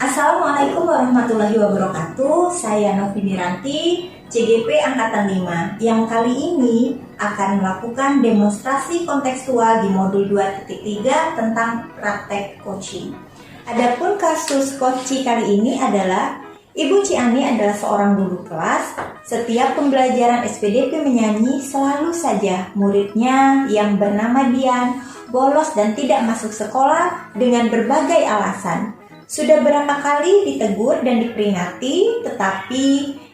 Assalamualaikum warahmatullahi wabarakatuh. Saya Novi Miranti, CGP Angkatan 5, yang kali ini akan melakukan demonstrasi kontekstual di modul 2.3 tentang praktek coaching. Adapun kasus coaching kali ini adalah Ibu Ciani adalah seorang guru kelas. Setiap pembelajaran SPDP menyanyi selalu saja muridnya yang bernama Dian bolos dan tidak masuk sekolah dengan berbagai alasan. Sudah berapa kali ditegur dan diperingati, tetapi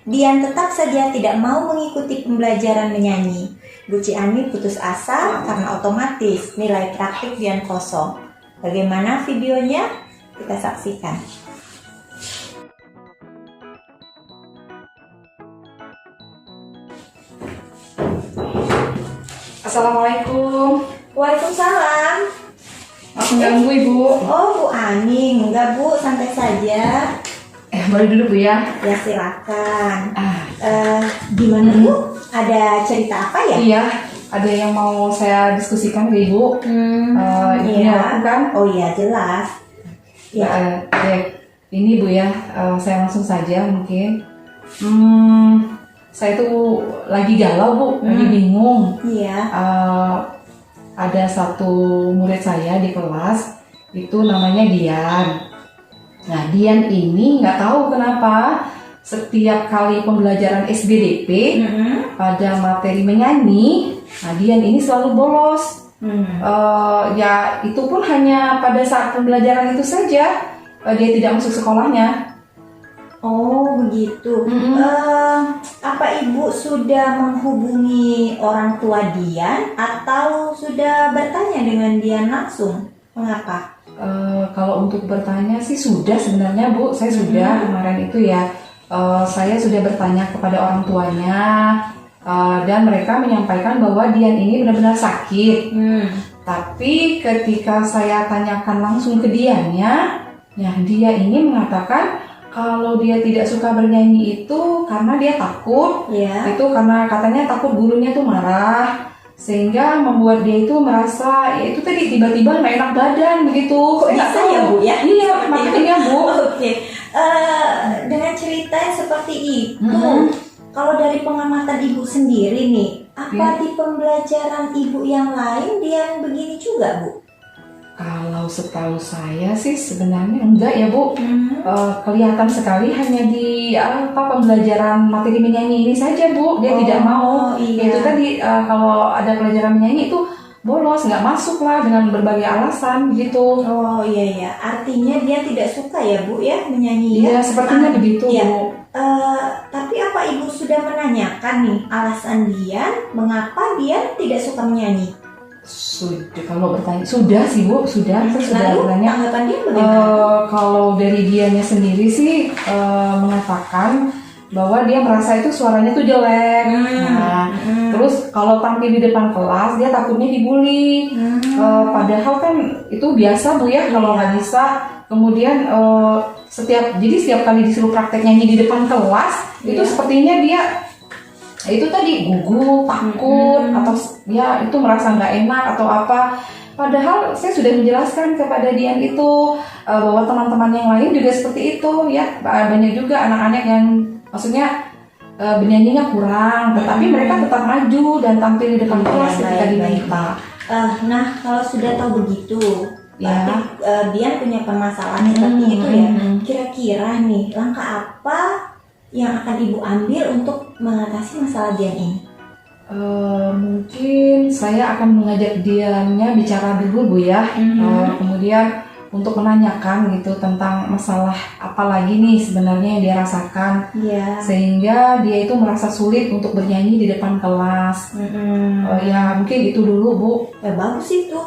Dian tetap saja tidak mau mengikuti pembelajaran menyanyi. Bu Ciani putus asa karena otomatis nilai praktik Dian kosong. Bagaimana videonya? Kita saksikan. Assalamualaikum. Waalaikumsalam. Maaf mengganggu Ibu. Oh, Bu Ani, enggak Bu, santai saja. Boleh duduk Bu ya? Ya silakan. Gimana Bu? Ada cerita apa ya? Iya, ada yang mau saya diskusikan ke Ibu. Ini Iya. aku kan? Oh iya, jelas. Ya. Ini Bu ya, saya langsung saja mungkin. Saya tuh lagi galau Bu, lagi bingung. Iya. Ada satu murid saya di kelas, itu namanya Dian. Nah, Dian ini nggak tahu kenapa setiap kali pembelajaran SBDP pada materi menyanyi, nah Dian ini selalu bolos. Ya itu pun hanya pada saat pembelajaran itu saja, dia tidak masuk sekolahnya. Oh begitu. Apa Ibu sudah menghubungi orang tua Dian atau sudah bertanya dengan Dian langsung? Mengapa? Kalau untuk bertanya sih sudah sebenarnya Bu, saya sudah kemarin itu ya, saya sudah bertanya kepada orang tuanya, dan mereka menyampaikan bahwa Dian ini benar-benar sakit. Tapi ketika saya tanyakan langsung ke Diannya, ya dia ini mengatakan kalau dia tidak suka bernyanyi itu karena dia takut. Ya. Itu karena katanya takut gurunya tuh marah, sehingga membuat dia itu merasa ya itu tadi tiba-tiba nggak enak badan begitu. Kok bisa ya Bu ya? Iya, makanya Bu. Oke. Dengan cerita yang seperti itu, kalau dari pengamatan Ibu sendiri nih, apa di pembelajaran Ibu yang lain Dian begini juga Bu? Kalau setahu saya sih sebenarnya enggak ya Bu. Kelihatan sekali hanya di pembelajaran materi menyanyi ini saja Bu. Dia tidak mau. Iya. Itu tadi kalau ada pelajaran menyanyi itu bolos, nggak masuk lah dengan berbagai alasan gitu. Oh iya, artinya dia tidak suka ya Bu ya menyanyi Iya, ya? sepertinya begitu Iya. Bu. Tapi apa Ibu sudah menanyakan nih alasan Dian mengapa dia tidak suka menyanyi? Sudah, kalau bertanya sudah sih Bu, sudah saya sudah Lalu bertanya. tanggapan dia bagaimana? Kalau dari dianya sendiri sih mengatakan bahwa dia merasa itu suaranya tuh jelek. Terus kalau tampil di depan kelas dia takutnya dibully. Padahal kan itu biasa Bu ya kalau nggak bisa. Kemudian setiap kali disuruh praktek nyanyi di depan kelas itu sepertinya dia itu tadi gugup, takut, atau ya itu merasa nggak enak atau apa. Padahal saya sudah menjelaskan kepada Dian itu bahwa teman-teman yang lain juga seperti itu ya. Banyak juga anak-anak yang maksudnya bernyanyinya kurang, tetapi mereka tetap maju dan tampil di depan kelas ketika diminta. Nah kalau sudah tahu begitu, Ya. berarti Dian punya permasalahan seperti itu ya. Kira-kira nih langkah apa yang akan Ibu ambil untuk mengatasi masalah Dian ini? Mungkin saya akan mengajak Diannya bicara dulu Bu ya. Kemudian untuk menanyakan gitu tentang masalah apa lagi nih sebenarnya yang dia rasakan, sehingga dia itu merasa sulit untuk bernyanyi di depan kelas. Ya mungkin itu dulu Bu. Ya bagus itu.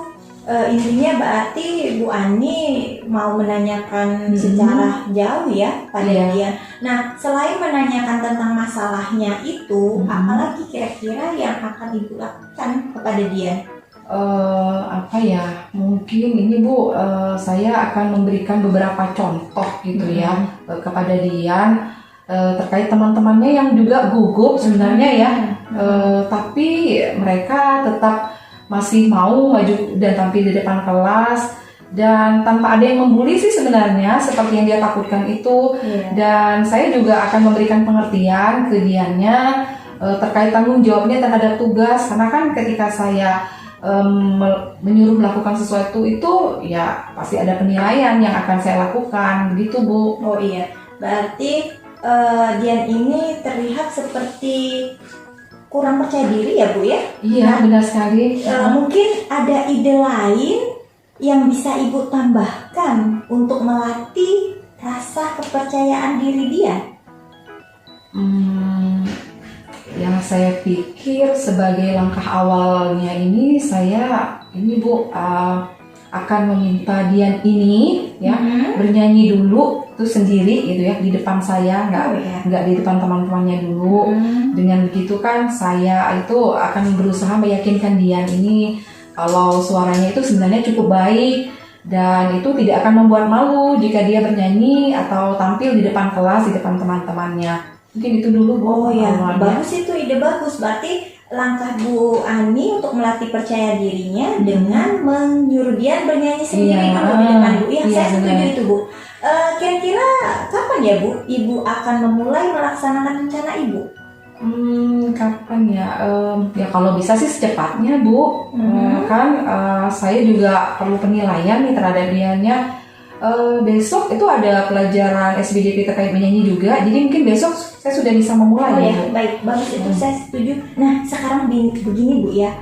Intinya berarti Bu Ani mau menanyakan secara jauh ya pada Dian. Nah, selain menanyakan tentang masalahnya itu, apalagi kira-kira yang akan Ibu lakukan kepada Dian? Apa ya? Mungkin ini Bu, saya akan memberikan beberapa contoh gitu ya kepada Dian terkait teman-temannya yang juga gugup sebenarnya ya. Tapi mereka tetap masih mau maju dan tampil di depan kelas. dan tanpa ada yang membuli sih sebenarnya seperti yang dia takutkan itu. Dan saya juga akan memberikan pengertian ke dianya terkait tanggung jawabnya terhadap tugas, karena kan ketika saya menyuruh melakukan sesuatu itu ya pasti ada penilaian yang akan saya lakukan, begitu Bu. Oh iya, berarti Dian ini terlihat seperti kurang percaya diri ya Bu ya? Iya, benar sekali. Mungkin ada ide lain yang bisa Ibu tambahkan untuk melatih rasa kepercayaan diri dia? Yang saya pikir sebagai langkah awalnya ini Bu akan meminta Dian ini ya bernyanyi dulu tuh sendiri gitu ya di depan saya, nggak di depan teman-temannya dulu. Dengan begitu kan saya itu akan berusaha meyakinkan Dian ini kalau suaranya itu sebenarnya cukup baik dan itu tidak akan membuat malu jika dia bernyanyi atau tampil di depan kelas, di depan teman-temannya. Mungkin itu dulu Bu. Oh ya, bagus, itu ide bagus. Berarti langkah Bu Ani untuk melatih percaya dirinya dengan menyuruh Dian bernyanyi sendiri dulu di depan Bu. Ya, saya setuju itu Bu. Kira-kira kapan ya Bu Ibu akan memulai melaksanakan rencana Ibu? Kapan ya? Ya kalau bisa sih secepatnya Bu. Saya juga perlu penilaian nih terhadap dianya. Besok itu ada pelajaran SBDP terkait menyanyi juga. Jadi mungkin besok saya sudah bisa memulai. Oh ya, baik, bagus itu saya setuju. Nah sekarang begini Bu ya.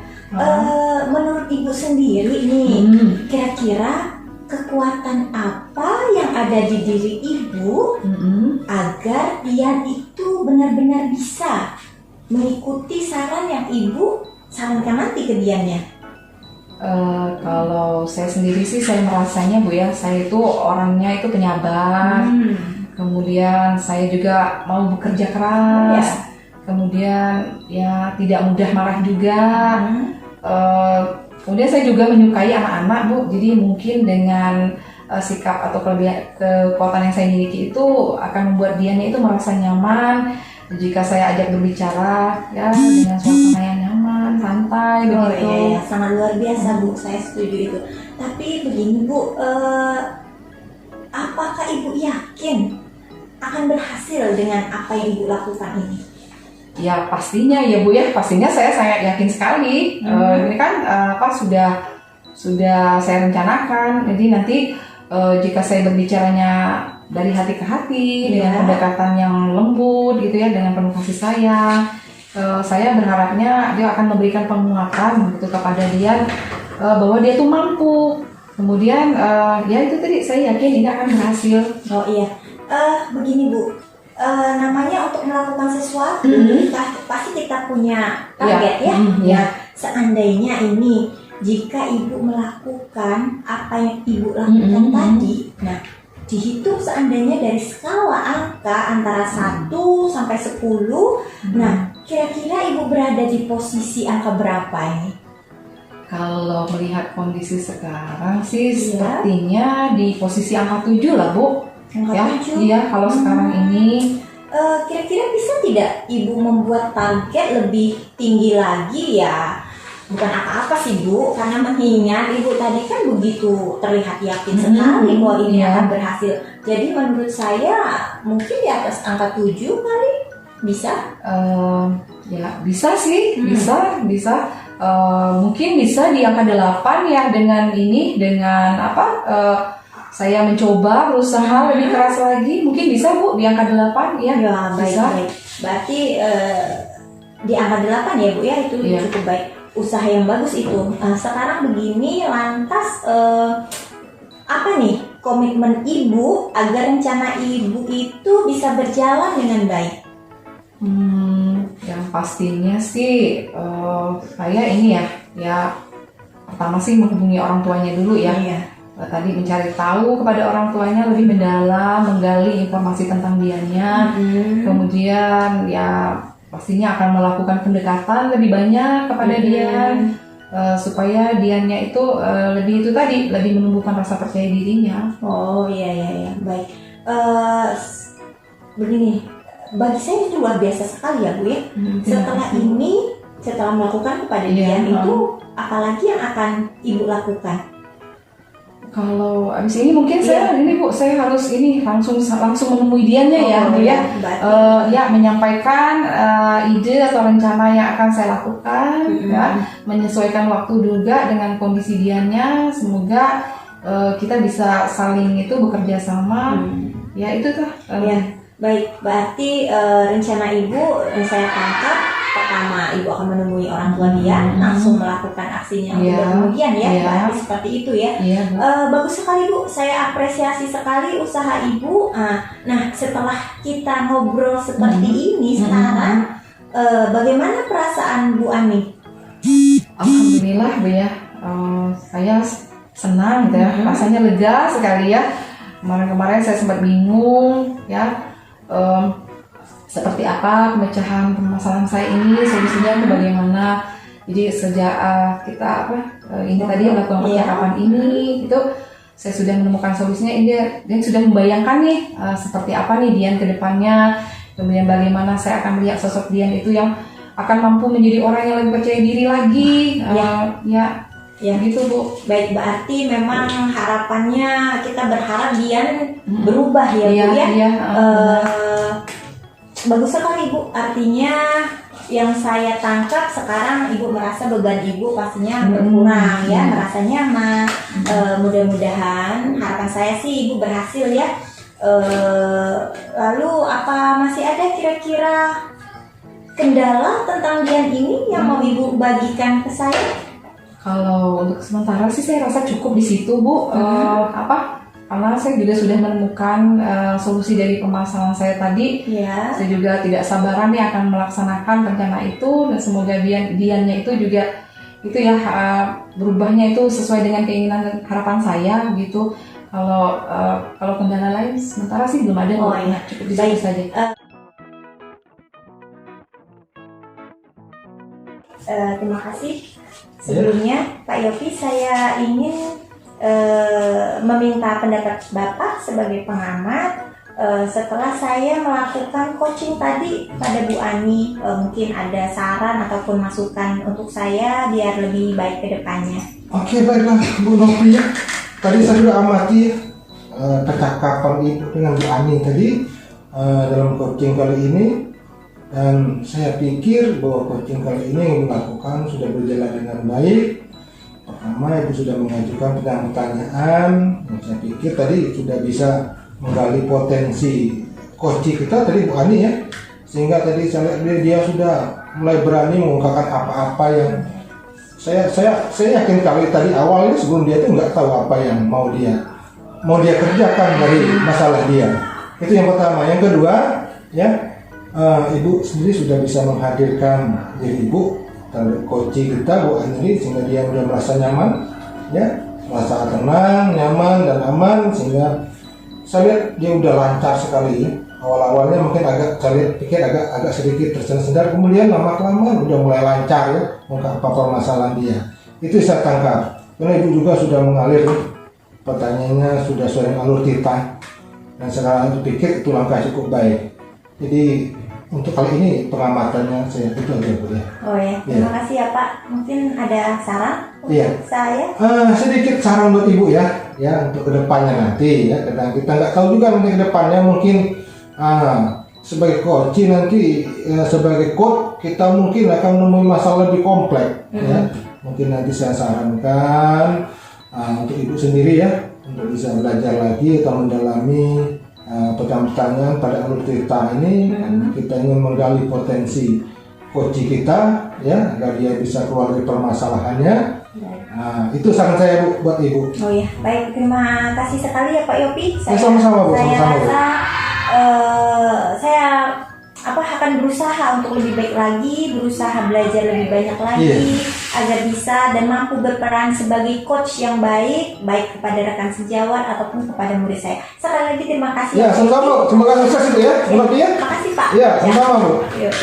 Menurut Ibu sendiri nih, kira-kira kekuatan apa yang ada di diri Ibu agar Dian itu benar-benar bisa mengikuti saran yang Ibu sarankan nanti ke Diannya? Kalau saya sendiri sih saya merasanya Bu ya, saya itu orangnya itu penyabar. Kemudian saya juga mau bekerja keras. Kemudian ya tidak mudah marah juga. Kemudian saya juga menyukai anak-anak Bu. Jadi mungkin dengan sikap atau kekuatan yang saya miliki itu akan membuat dianya itu merasa nyaman jika saya ajak berbicara ya dengan suasana yang nyaman, santai begitu. Iya, sangat luar biasa Bu, saya setuju itu. Tapi begini Bu, apakah Ibu yakin akan berhasil dengan apa yang Ibu lakukan ini? Ya pastinya ya Bu ya, pastinya saya sangat yakin sekali. Ini kan sudah saya rencanakan. Jadi nanti jika saya berbicaranya dari hati ke hati dengan pendekatan yang lembut gitu ya, dengan penuh kasih sayang, saya berharapnya dia akan memberikan penguatan gitu kepada dia bahwa dia tuh mampu. Kemudian ya itu tadi saya yakin ini akan berhasil. Oh iya, begini Bu, namanya untuk melakukan sesuatu pasti kita punya target ya. Seandainya ini jika Ibu melakukan apa yang Ibu lakukan tadi, nah dihitung seandainya dari skala angka antara 1 sampai 10, nah kira-kira Ibu berada di posisi angka berapa ini? Kalau melihat kondisi sekarang sih sepertinya di posisi angka 7 lah Bu. Angka 7? Iya, kalau sekarang ini. Kira-kira bisa tidak Ibu membuat target lebih tinggi lagi ya? Bukan apa-apa sih Bu, karena mengingat Ibu tadi kan begitu terlihat yakin sekali bahwa ini akan berhasil. Jadi menurut saya mungkin di atas angka 7 kali bisa? Ya bisa sih, bisa. Mungkin bisa di angka 8 ya dengan saya mencoba berusaha lebih keras lagi. Mungkin bisa Bu di angka 8 ya. Ya bisa. Baik. Berarti di angka 8 ya Bu ya, itu cukup baik. Usaha yang bagus itu. Sekarang begini, lantas apa nih komitmen Ibu agar rencana Ibu itu bisa berjalan dengan baik? Yang pastinya sih saya ini ya pertama sih menghubungi orang tuanya dulu ya. Tadi mencari tahu kepada orang tuanya lebih mendalam, menggali informasi tentang dianya. Kemudian ya pastinya akan melakukan pendekatan lebih banyak kepada Dian supaya Diannya itu lebih menumbuhkan rasa percaya dirinya. Oh iya baik. Begini, bagi saya itu luar biasa sekali ya Bu ya. Setelah melakukan kepada Dian itu apalagi yang akan Ibu lakukan? Kalau abis ini mungkin saya harus langsung menemui dianya ya Bu ya. Ya menyampaikan ide atau rencana yang akan saya lakukan ya, menyesuaikan waktu juga dengan kondisi dianya. Semoga kita bisa saling bekerja sama. Ya itu tuh. Ya, baik. Berarti rencana Ibu saya tangkap. Pertama, Ibu akan menemui orang tua dia, langsung melakukan aksinya. Kemudian ya, berarti seperti itu ya. Bagus sekali Bu, saya apresiasi sekali usaha Ibu. Nah, setelah kita ngobrol seperti ini sekarang, bagaimana perasaan Bu Ani? Alhamdulillah Bu ya, saya senang ya, rasanya lega sekali ya. Kemarin saya sempat bingung ya. Seperti apa pemecahan permasalahan saya ini, solusinya itu bagaimana. Jadi sejak kita ini tadi melakukan percakapan ini, itu saya sudah menemukan solusinya. Dia sudah membayangkan nih seperti apa nih Dian ke depannya, kemudian bagaimana saya akan melihat sosok Dian itu yang akan mampu menjadi orang yang lebih percaya diri lagi. Ya gitu Bu. Baik, berarti memang harapannya kita berharap Dian berubah ya Bu ya. Bagus sekali Bu, artinya yang saya tangkap sekarang Ibu merasa beban Ibu pastinya berkurang ya, merasa nyaman. Mudah-mudahan harapan saya sih Ibu berhasil ya. Lalu apa masih ada kira-kira kendala tentang Dian ini yang mau Ibu bagikan ke saya? Kalau untuk sementara sih saya rasa cukup di situ Bu. Karena saya juga sudah menemukan solusi dari permasalahan saya tadi. Saya juga tidak sabaran nih akan melaksanakan rencana itu, dan semoga Diannya itu juga berubahnya itu sesuai dengan keinginan dan harapan saya gitu. Kalau kendala lain sementara sih belum ada. Cukup di situ saja. Terima kasih. Sebelumnya Pak Yopi, saya ingin meminta pendapat Bapak sebagai pengamat. Setelah saya melakukan coaching tadi pada Bu Ani, mungkin ada saran ataupun masukan untuk saya biar lebih baik ke depannya. Oke, baiklah Bu Novi ya. Tadi saya sudah amati percakapan Ibu dengan Bu Ani tadi dalam coaching kali ini, dan saya pikir bahwa coaching kali ini yang dilakukan sudah berjalan dengan baik. Pertama, Ibu sudah mengajukan pertanyaan yang saya pikir tadi sudah bisa menggali potensi coach kita tadi Bu Ani ya, sehingga tadi saya lihat dia sudah mulai berani mengungkapkan apa-apa yang saya yakin kali tadi awalnya sebelum dia itu nggak tahu apa yang mau dia kerjakan dari masalah dia. Itu yang pertama. Yang kedua ya, Ibu sendiri sudah bisa menghadirkan diri Ibu terhadap coach kita Bu Ani, sehingga dia sudah merasa nyaman ya, merasa tenang, nyaman dan aman, sehingga saya lihat dia udah lancar sekali ya. Awal-awalnya mungkin saya pikir agak sedikit tersendat, kemudian lama-kelamaan udah mulai lancar ya mengungkap permasalahan dia. Itu saya tangkap. Karena Ibu juga sudah mengalir pertanyaannya sudah sesuai dengan alur kita, dan sekarang itu pikir itu langkah cukup baik. Jadi untuk kali ini pengamatannya saya itu aja Bu ya. Terima kasih ya Pak. Mungkin ada saran untuk saya? Sedikit saran buat Ibu ya untuk kedepannya nanti ya. Karena kita nggak tahu juga nanti kedepannya, mungkin sebagai coach nanti sebagai coach kita mungkin akan menemui masalah lebih kompleks ya. Mungkin nanti saya sarankan untuk Ibu sendiri ya, untuk bisa belajar lagi atau mendalami pertanyaan pada alur cerita ini. Kita ingin menggali potensi coach kita ya, agar dia bisa keluar dari permasalahannya. Itu saran saya Bu, buat Ibu. Baik, terima kasih sekali ya Pak Yopi. Sama-sama Bu. Saya akan berusaha untuk lebih baik lagi, berusaha belajar lebih banyak lagi agar bisa dan mampu berperan sebagai coach yang baik kepada rekan sejawat ataupun kepada murid saya. Sekali lagi terima kasih. Ya, sama-sama. Semoga sukses itu ya. Terima kasih Pak. Ya, sama-sama Bu. Yuk.